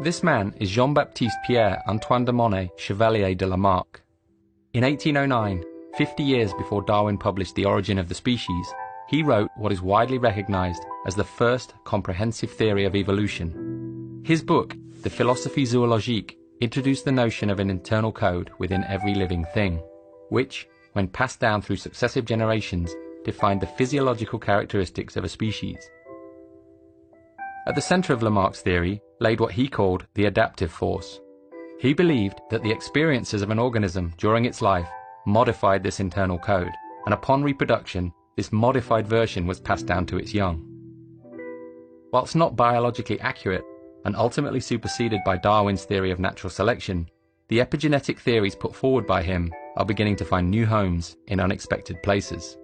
This man is Jean-Baptiste Pierre-Antoine de Monnet Chevalier de Lamarck. In 1809, 50 years before Darwin published The Origin of the Species, he wrote what is widely recognized as the first comprehensive theory of evolution. His book, The Philosophie Zoologique, introduced the notion of an internal code within every living thing, which, when passed down through successive generations, defined the physiological characteristics of a species. At the center of Lamarck's theory laid what he called the adaptive force. He believed that the experiences of an organism during its life modified this internal code, and upon reproduction, this modified version was passed down to its young. Whilst not biologically accurate, and ultimately superseded by Darwin's theory of natural selection, the epigenetic theories put forward by him are beginning to find new homes in unexpected places.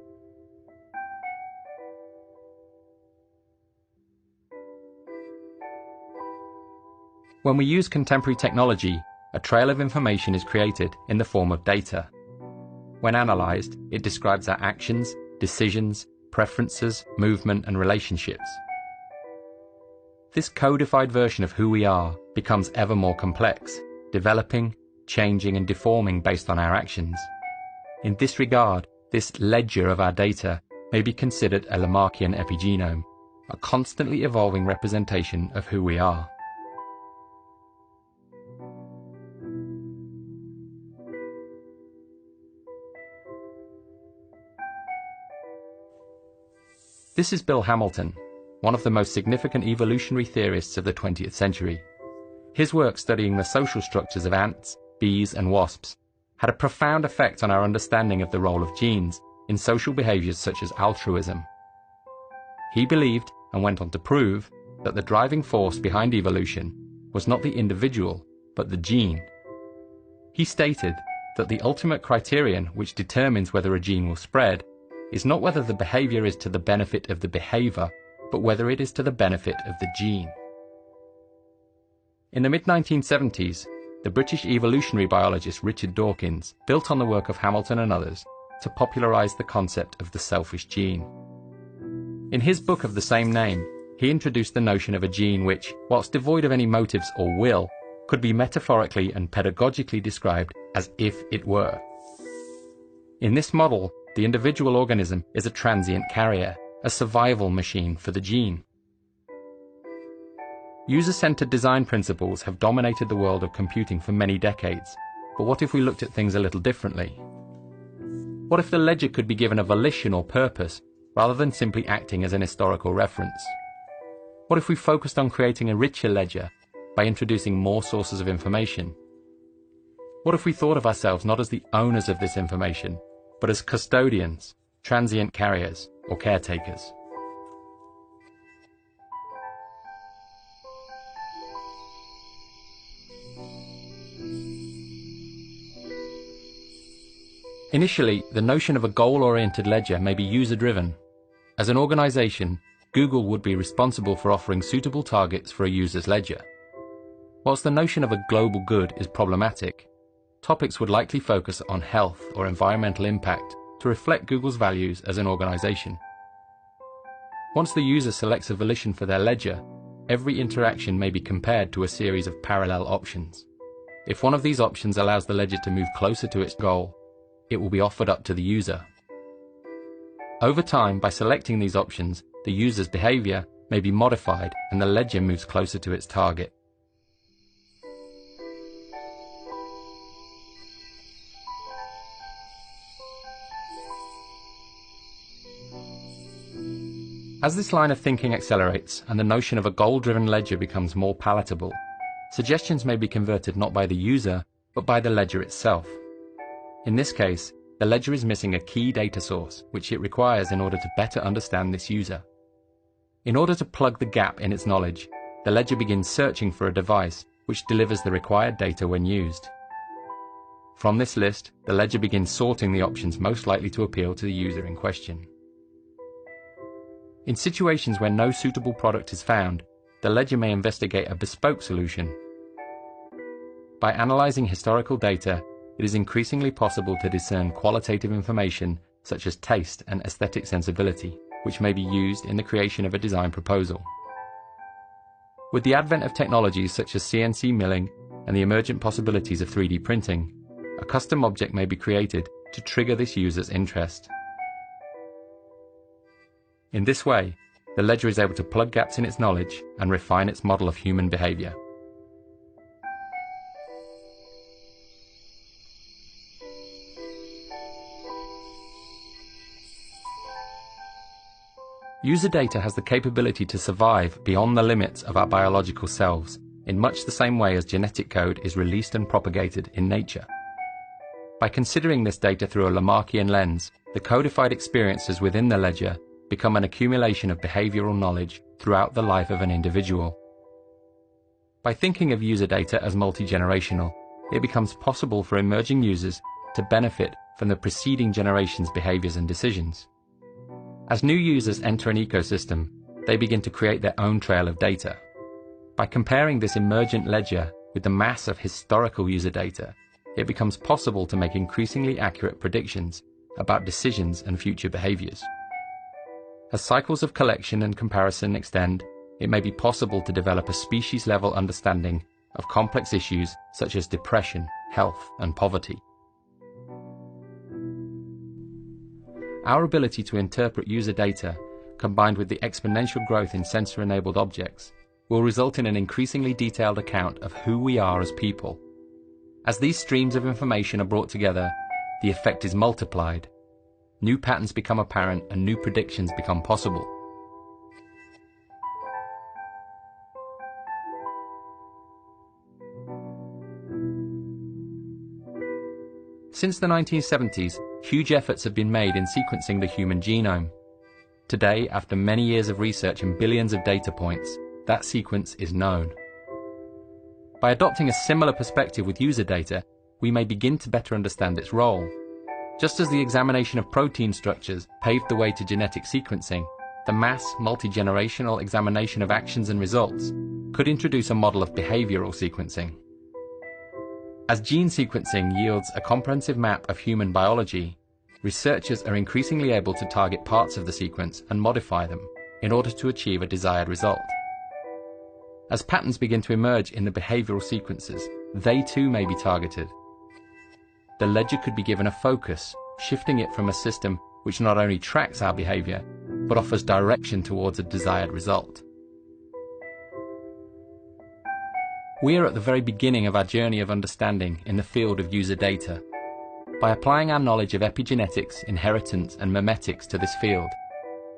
When we use contemporary technology, a trail of information is created in the form of data. When analyzed, it describes our actions, decisions, preferences, movement, and relationships. This codified version of who we are becomes ever more complex, developing, changing, and deforming based on our actions. In this regard, this ledger of our data may be considered a Lamarckian epigenome, a constantly evolving representation of who we are. This is Bill Hamilton, one of the most significant evolutionary theorists of the 20th century. His work studying the social structures of ants, bees, and wasps had a profound effect on our understanding of the role of genes in social behaviors such as altruism. He believed, and went on to prove, that the driving force behind evolution was not the individual, but the gene. He stated that the ultimate criterion which determines whether a gene will spread is not whether the behavior is to the benefit of the behavior, but whether it is to the benefit of the gene. In the mid-1970s, the British evolutionary biologist Richard Dawkins built on the work of Hamilton and others to popularize the concept of the selfish gene. In his book of the same name, he introduced the notion of a gene which, whilst devoid of any motives or will, could be metaphorically and pedagogically described as if it were. In this model, the individual organism is a transient carrier, a survival machine for the gene. User-centered design principles have dominated the world of computing for many decades, but what if we looked at things a little differently? What if the ledger could be given a volition or purpose, rather than simply acting as an historical reference? What if we focused on creating a richer ledger by introducing more sources of information? What if we thought of ourselves not as the owners of this information, but as custodians, transient carriers, or caretakers? Initially, the notion of a goal-oriented ledger may be user-driven. As an organization, Google would be responsible for offering suitable targets for a user's ledger. Whilst the notion of a global good is problematic, topics would likely focus on health or environmental impact to reflect Google's values as an organization. Once the user selects a volition for their ledger, every interaction may be compared to a series of parallel options. If one of these options allows the ledger to move closer to its goal, it will be offered up to the user. Over time, by selecting these options, the user's behavior may be modified and the ledger moves closer to its target. As this line of thinking accelerates and the notion of a goal-driven ledger becomes more palatable, suggestions may be converted not by the user, but by the ledger itself. In this case, the ledger is missing a key data source, which it requires in order to better understand this user. In order to plug the gap in its knowledge, the ledger begins searching for a device which delivers the required data when used. From this list, the ledger begins sorting the options most likely to appeal to the user in question. In situations where no suitable product is found, the ledger may investigate a bespoke solution. By analyzing historical data, it is increasingly possible to discern qualitative information such as taste and aesthetic sensibility, which may be used in the creation of a design proposal. With the advent of technologies such as CNC milling and the emergent possibilities of 3D printing, a custom object may be created to trigger this user's interest. In this way, the ledger is able to plug gaps in its knowledge and refine its model of human behavior. User data has the capability to survive beyond the limits of our biological selves, in much the same way as genetic code is released and propagated in nature. By considering this data through a Lamarckian lens, the codified experiences within the ledger become an accumulation of behavioral knowledge throughout the life of an individual. By thinking of user data as multi-generational, it becomes possible for emerging users to benefit from the preceding generation's behaviors and decisions. As new users enter an ecosystem, they begin to create their own trail of data. By comparing this emergent ledger with the mass of historical user data, it becomes possible to make increasingly accurate predictions about decisions and future behaviors. As cycles of collection and comparison extend, it may be possible to develop a species-level understanding of complex issues such as depression, health, and poverty. Our ability to interpret user data, combined with the exponential growth in sensor-enabled objects, will result in an increasingly detailed account of who we are as people. As these streams of information are brought together, the effect is multiplied. New patterns become apparent and new predictions become possible. Since the 1970s, huge efforts have been made in sequencing the human genome. Today, after many years of research and billions of data points, that sequence is known. By adopting a similar perspective with user data, we may begin to better understand its role. Just as the examination of protein structures paved the way to genetic sequencing, the mass, multi-generational examination of actions and results could introduce a model of behavioral sequencing. As gene sequencing yields a comprehensive map of human biology, researchers are increasingly able to target parts of the sequence and modify them in order to achieve a desired result. As patterns begin to emerge in the behavioral sequences, they too may be targeted. The ledger could be given a focus, shifting it from a system which not only tracks our behavior, but offers direction towards a desired result. We are at the very beginning of our journey of understanding in the field of user data. By applying our knowledge of epigenetics, inheritance, and memetics to this field,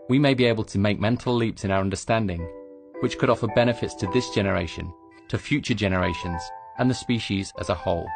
we may be able to make mental leaps in our understanding, which could offer benefits to this generation, to future generations, and the species as a whole.